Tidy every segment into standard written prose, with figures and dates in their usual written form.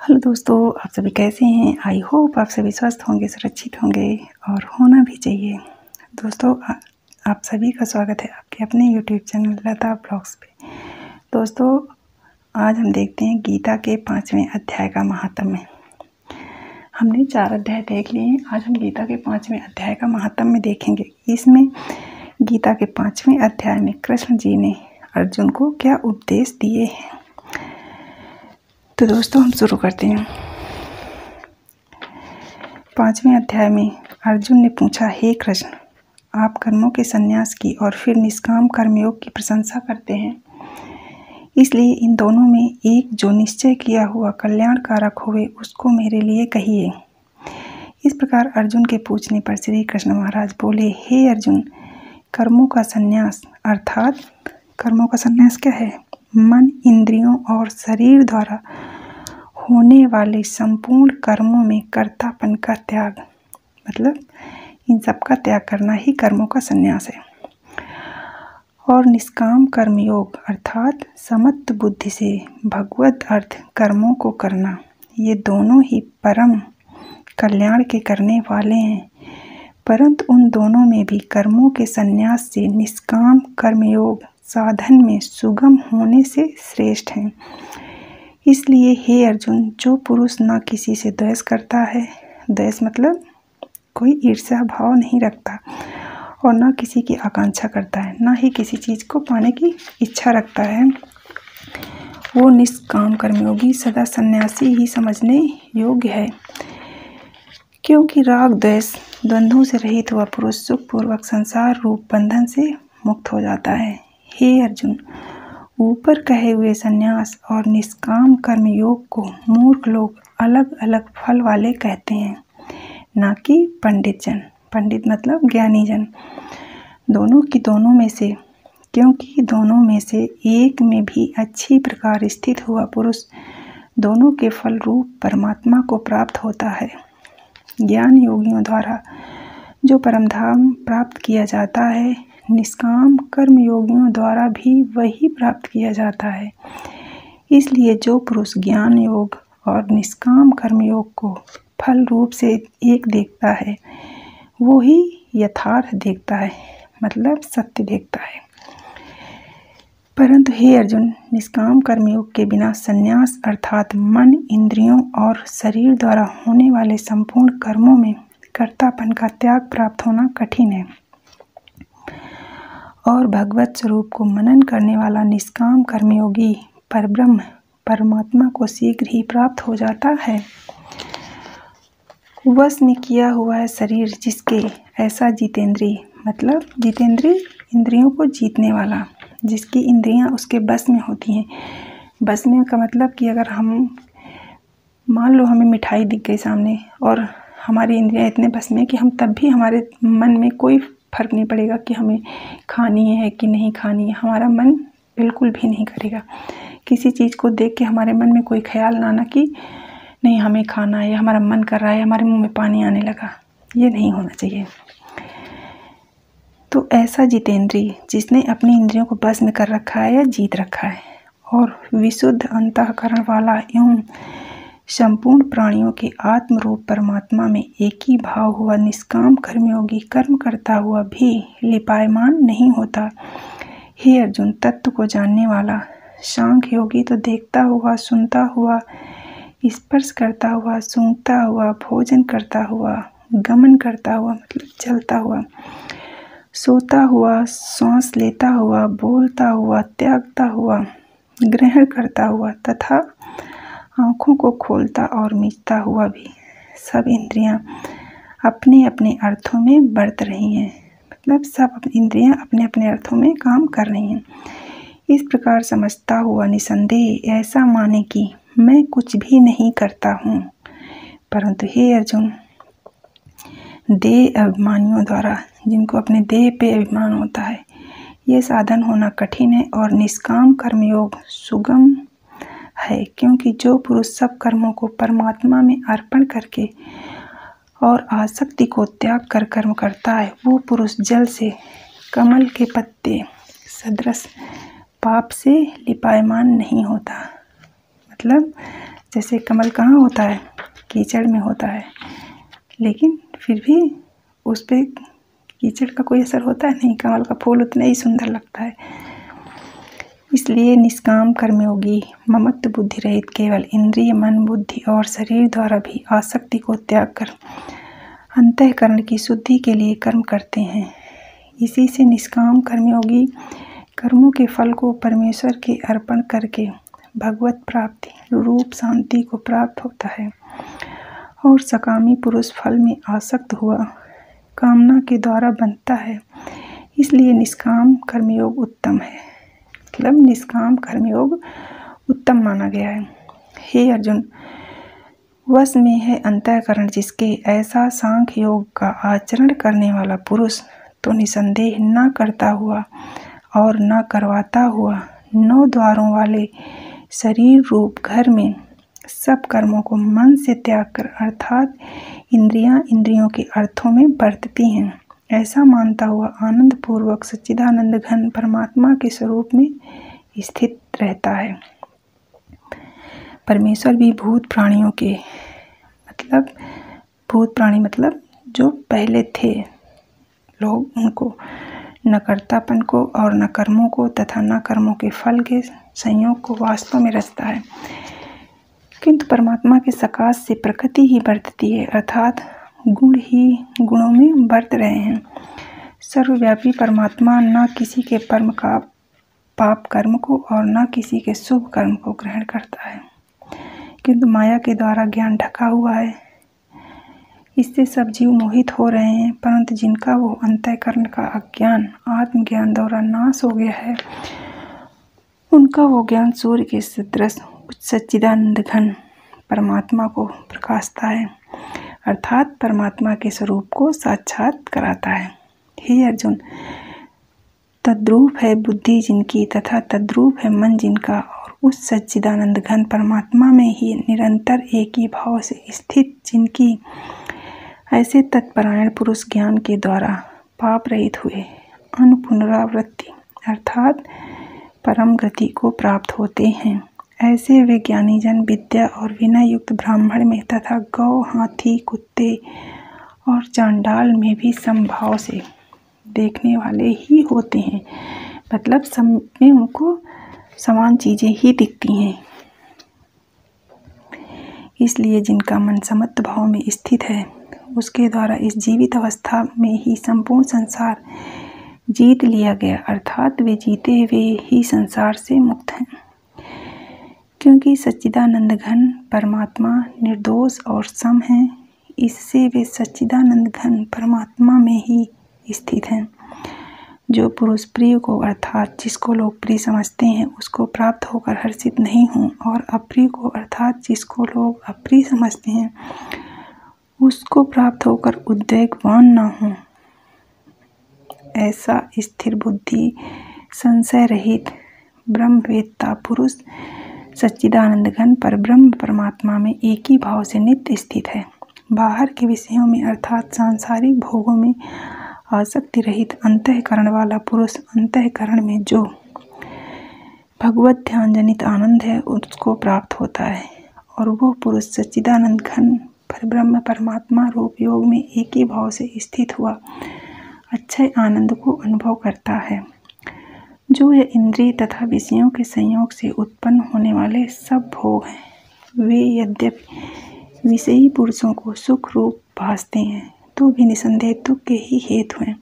Hello दोस्तों, आप सभी कैसे हैं। आई होप आप सभी स्वस्थ होंगे, सुरक्षित होंगे और होना भी चाहिए। दोस्तों, आप सभी का स्वागत है आपके अपने यूट्यूब चैनल लता ब्लॉग्स पे। दोस्तों, आज हम देखते हैं गीता के 5वें अध्याय का महात्म्य। हमने 4 अध्याय देख लिए हैं। आज हम गीता के 5वें अध्याय का महात्म्य देखेंगे। इसमें गीता के 5वें अध्याय में कृष्ण जी ने अर्जुन को क्या उपदेश दिए हैं। तो दोस्तों, हम शुरू करते हैं। 5वें अध्याय में अर्जुन ने पूछा, हे कृष्ण, आप कर्मों के संन्यास की और फिर निष्काम कर्मयोग की प्रशंसा करते हैं। इसलिए इन दोनों में एक जो निश्चय किया हुआ कल्याण कारक होवे उसको मेरे लिए कहिए। इस प्रकार अर्जुन के पूछने पर श्री कृष्ण महाराज बोले, हे अर्जुन, कर्मों का संन्यास अर्थात कर्मों का संन्यास क्या है? मन, इंद्रियों और शरीर द्वारा होने वाले संपूर्ण कर्मों में कर्तापन का त्याग, मतलब इन सब का त्याग करना ही कर्मों का संन्यास है। और निष्काम कर्मयोग अर्थात समत्व बुद्धि से भगवत अर्थ कर्मों को करना, ये दोनों ही परम कल्याण के करने वाले हैं। परंतु उन दोनों में भी कर्मों के संन्यास से निष्काम कर्मयोग साधन में सुगम होने से श्रेष्ठ हैं। इसलिए हे अर्जुन, जो पुरुष न किसी से द्वेष करता है, द्वेष मतलब कोई ईर्ष्या भाव नहीं रखता, और न किसी की आकांक्षा करता है, न ही किसी चीज़ को पाने की इच्छा रखता है, वो निष्काम कर्मयोगी सदा सन्यासी ही समझने योग्य है। क्योंकि राग द्वेष द्वंद्वों से रहित हुआ पुरुष सुखपूर्वक संसार रूप बंधन से मुक्त हो जाता है। हे अर्जुन, ऊपर कहे हुए संन्यास और निष्काम कर्म योग को मूर्ख लोग अलग अलग फल वाले कहते हैं, ना कि पंडित जन। पंडित मतलब ज्ञानी जन। दोनों में से, क्योंकि दोनों में से एक में भी अच्छी प्रकार स्थित हुआ पुरुष दोनों के फल रूप परमात्मा को प्राप्त होता है। ज्ञान योगियों द्वारा जो परमधाम प्राप्त किया जाता है, निष्काम कर्म योगियों द्वारा भी वही प्राप्त किया जाता है। इसलिए जो पुरुष ज्ञान योग और निष्काम कर्म योग को फल रूप से एक देखता है, वो ही यथार्थ देखता है, मतलब सत्य देखता है। परंतु हे अर्जुन, निष्काम कर्मयोग के बिना संन्यास अर्थात मन, इंद्रियों और शरीर द्वारा होने वाले संपूर्ण कर्मों में कर्तापन का त्याग प्राप्त होना कठिन है। और भगवत स्वरूप को मनन करने वाला निष्काम कर्मयोगी परब्रह्म परमात्मा को शीघ्र ही प्राप्त हो जाता है। वश में किया हुआ है शरीर जिसके, ऐसा जितेंद्रिय, मतलब जितेंद्रिय इंद्रियों को जीतने वाला, जिसकी इंद्रियां उसके बस में होती हैं। बस में का मतलब कि अगर हम मान लो हमें मिठाई दिख गई सामने और हमारी इंद्रियां इतने बस में कि हम तब भी हमारे मन में कोई फर्क नहीं पड़ेगा कि हमें खानी है कि नहीं खानी है। हमारा मन बिल्कुल भी नहीं करेगा। किसी चीज़ को देख के हमारे मन में कोई ख्याल ना आना कि नहीं हमें खाना है, हमारा मन कर रहा है, हमारे मुंह में पानी आने लगा, ये नहीं होना चाहिए। तो ऐसा जितेंद्रिय जिसने अपनी इंद्रियों को बस में कर रखा है या जीत रखा है, और विशुद्ध अंतःकरण वाला एवं संपूर्ण प्राणियों के आत्म रूप परमात्मा में एक ही भाव हुआ निष्काम कर्मयोगी कर्म करता हुआ भी लिपायमान नहीं होता। हे अर्जुन, तत्व को जानने वाला सांख्य योगी तो देखता हुआ, सुनता हुआ, स्पर्श करता हुआ, सूंघता हुआ, भोजन करता हुआ, गमन करता हुआ मतलब चलता हुआ, सोता हुआ, सांस लेता हुआ, बोलता हुआ, त्यागता हुआ, ग्रहण करता हुआ तथा आँखों को खोलता और मीचता हुआ भी सब इंद्रियां अपने अपने अर्थों में बरत रही हैं, मतलब सब इंद्रियां अपने अपने अर्थों में काम कर रही हैं। इस प्रकार समझता हुआ निसंदेह ऐसा माने कि मैं कुछ भी नहीं करता हूँ। परंतु हे अर्जुन, देह अभिमानियों द्वारा, जिनको अपने देह पे अभिमान होता है, ये साधन होना कठिन है और निष्काम कर्मयोग सुगम है। क्योंकि जो पुरुष सब कर्मों को परमात्मा में अर्पण करके और आसक्ति को त्याग कर कर्म करता है, वो पुरुष जल से कमल के पत्ते सदृश पाप से लिपायमान नहीं होता। मतलब जैसे कमल कहाँ होता है, कीचड़ में होता है, लेकिन फिर भी उस पर कीचड़ का कोई असर होता है नहीं, कमल का फूल उतना ही सुंदर लगता है। इसलिए निष्काम कर्मयोगी ममत्व बुद्धि रहित केवल इंद्रिय, मन, बुद्धि और शरीर द्वारा भी आसक्ति को त्याग कर अंतःकरण की शुद्धि के लिए कर्म करते हैं। इसी से निष्काम कर्मयोगी कर्मों के फल को परमेश्वर के अर्पण करके भगवत प्राप्ति रूप शांति को प्राप्त होता है। और सकामी पुरुष फल में आसक्त हुआ कामना के द्वारा बनता है। इसलिए निष्काम कर्मयोग उत्तम है, मतलब निष्काम कर्मयोग उत्तम माना गया है। हे अर्जुन, वश में है अंतःकरण जिसके, ऐसा सांख्य योग का आचरण करने वाला पुरुष तो निसंदेह न करता हुआ और न करवाता हुआ 9 द्वारों वाले शरीर रूप घर में सब कर्मों को मन से त्याग कर अर्थात इंद्रियों के अर्थों में बरतती हैं, ऐसा मानता हुआ आनंद पूर्वक सच्चिदानंद घन परमात्मा के स्वरूप में स्थित रहता है। परमेश्वर भी भूत प्राणियों के भूत प्राणी मतलब जो पहले थे लोग, उनको न कर्तापन को और न कर्मों को तथा न कर्मों के फल के संयोग को वास्तव में रचता है, किंतु परमात्मा के सकाश से प्रकृति ही बरतती है, अर्थात गुण ही गुणों में बरत रहे हैं। सर्वव्यापी परमात्मा न किसी के पाप कर्म को और न किसी के शुभ कर्म को ग्रहण करता है, किंतु माया के द्वारा ज्ञान ढका हुआ है। इससे सब जीव मोहित हो रहे हैं, परंतु जिनका वो अंतःकरण का अज्ञान आत्मज्ञान द्वारा नाश हो गया है, उनका वो ज्ञान सूर्य के सदृश सच्चिदानंद घन परमात्मा को प्रकाशता है, अर्थात परमात्मा के स्वरूप को साक्षात कराता है। हे अर्जुन, तद्रूप है बुद्धि जिनकी तथा तद्रूप है मन जिनका, और उस सच्चिदानंद घन परमात्मा में ही निरंतर एक ही भाव से स्थित जिनकी, ऐसे तत्परायण पुरुष ज्ञान के द्वारा पाप रहित हुए अनुपुनरावृत्ति अर्थात परम गति को प्राप्त होते हैं। ऐसे वे ज्ञानी जन विद्या और विनय युक्त ब्राह्मण में तथा गौ, हाथी, कुत्ते और चांडाल में भी समभाव से देखने वाले ही होते हैं, मतलब सब में उनको समान चीजें ही दिखती हैं। इसलिए जिनका मन समत्व भाव में स्थित है, उसके द्वारा इस जीवित अवस्था में ही संपूर्ण संसार जीत लिया गया, अर्थात वे जीते हुए ही संसार से मुक्त हैं, क्योंकि सच्चिदानंद घन परमात्मा निर्दोष और सम है। इससे वे सच्चिदानंद घन परमात्मा में ही स्थित हैं। जो पुरुष प्रिय को अर्थात जिसको लोग प्रिय समझते हैं उसको प्राप्त होकर हर्षित नहीं हों, और अप्रिय को अर्थात जिसको लोग अप्रिय समझते हैं उसको प्राप्त होकर उद्वेगवान न हों, ऐसा स्थिर बुद्धि संशय रहित ब्रह्मवेत्ता पुरुष सच्चिदानंद घन परब्रह्म परमात्मा में एक ही भाव से नित्य स्थित है। बाहर के विषयों में अर्थात सांसारिक भोगों में आसक्ति रहित अंतःकरण वाला पुरुष अंतःकरण में जो भगवत ध्यान जनित आनंद है उसको प्राप्त होता है, और वो पुरुष सच्चिदानंद घन परब्रह्म परमात्मा रूप योग में एक ही भाव से स्थित हुआ अक्षय आनंद को अनुभव करता है। जो यह इंद्रिय तथा विषयों के संयोग से उत्पन्न होने वाले सब भोग हैं, वे यद्यपि विषयी पुरुषों को सुख रूप भासते हैं तो भी निसंदेह दुख के ही हेतु हैं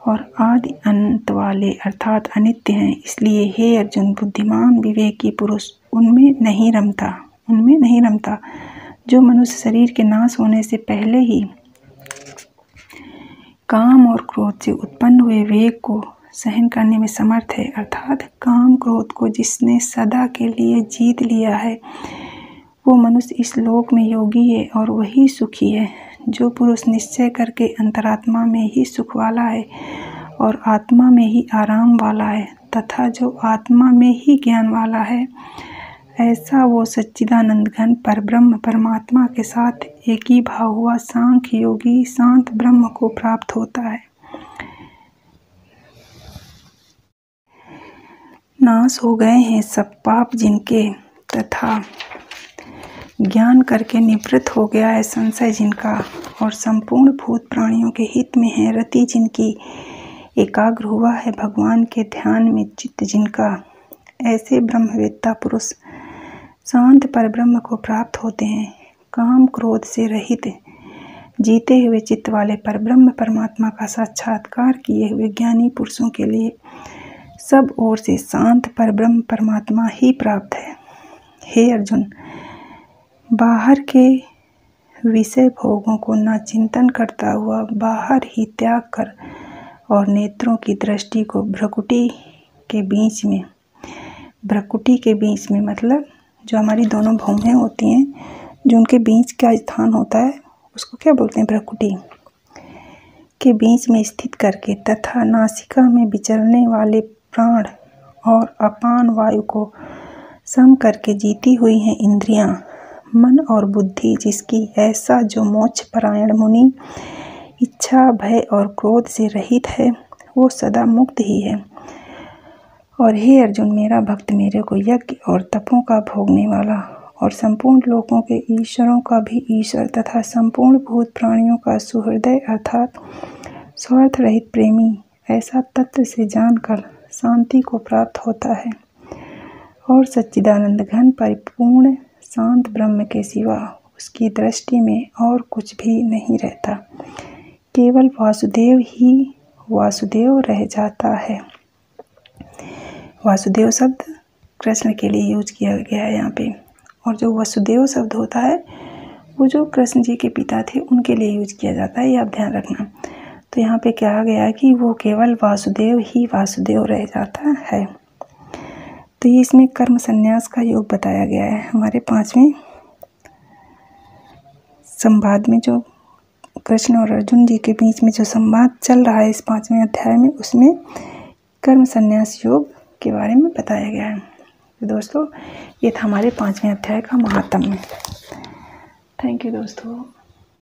और आदि अंत वाले अर्थात अनित्य हैं। इसलिए हे अर्जुन, बुद्धिमान विवेकी पुरुष उनमें नहीं रमता जो मनुष्य शरीर के नाश होने से पहले ही काम और क्रोध से उत्पन्न हुए वेग को सहन करने में समर्थ है, अर्थात काम क्रोध को जिसने सदा के लिए जीत लिया है वो मनुष्य इस लोक में योगी है और वही सुखी है। जो पुरुष निश्चय करके अंतरात्मा में ही सुख वाला है और आत्मा में ही आराम वाला है तथा जो आत्मा में ही ज्ञान वाला है, ऐसा वो सच्चिदानंद घन परब्रह्म परमात्मा के साथ एक ही भाव हुआ सांख्य योगी शांत ब्रह्म को प्राप्त होता है। नाश हो गए हैं सब पाप जिनके तथा ज्ञान करके निवृत्त हो गया है संशय जिनका, और संपूर्ण भूत प्राणियों के हित में है रति जिनकी, एकाग्र हुआ है भगवान के ध्यान में चित्त जिनका, ऐसे ब्रह्मवेत्ता पुरुष शांत परब्रह्म को प्राप्त होते हैं। काम क्रोध से रहित जीते हुए चित्त वाले परब्रह्म परमात्मा का साक्षात्कार किए हुए ज्ञानी पुरुषों के लिए सब ओर से शांत परब्रह्म परमात्मा ही प्राप्त है। हे अर्जुन, बाहर के विषय भोगों को न चिंतन करता हुआ बाहर ही त्याग कर और नेत्रों की दृष्टि को भ्रकुटी के बीच में, भ्रकुटी के बीच में मतलब जो हमारी दोनों भौहें होती हैं, जो उनके बीच का स्थान होता है उसको क्या बोलते हैं, भ्रकुटी के बीच में स्थित करके तथा नासिका में विचरने वाले प्राण और अपान वायु को सम करके जीती हुई हैं इंद्रियां, मन और बुद्धि जिसकी, ऐसा जो मोक्ष परायण मुनि इच्छा भय और क्रोध से रहित है वो सदा मुक्त ही है। और हे अर्जुन, मेरा भक्त मेरे को यज्ञ और तपों का भोगने वाला और संपूर्ण लोकों के ईश्वरों का भी ईश्वर तथा संपूर्ण भूत प्राणियों का सुहृदय अर्थात स्वार्थ रहित प्रेमी, ऐसा तत्व से जानकर शांति को प्राप्त होता है और सच्चिदानंद घन परिपूर्ण शांत ब्रह्म के सिवा उसकी दृष्टि में और कुछ भी नहीं रहता, केवल वासुदेव ही वासुदेव रह जाता है। वासुदेव शब्द कृष्ण के लिए यूज किया गया है यहाँ पे, और जो वसुदेव शब्द होता है वो जो कृष्ण जी के पिता थे उनके लिए यूज किया जाता है, ये आप ध्यान रखना। तो यहाँ पे कहा गया है कि वो केवल वासुदेव ही वासुदेव रह जाता है। तो ये इसमें कर्म संन्यास का योग बताया गया है। हमारे 5वें संवाद में जो कृष्ण और अर्जुन जी के बीच में जो संवाद चल रहा है इस 5वें अध्याय में, उसमें कर्म संन्यास योग के बारे में बताया गया है। तो दोस्तों, ये था हमारे 5वें अध्याय का महात्म्य। थैंक यू दोस्तों।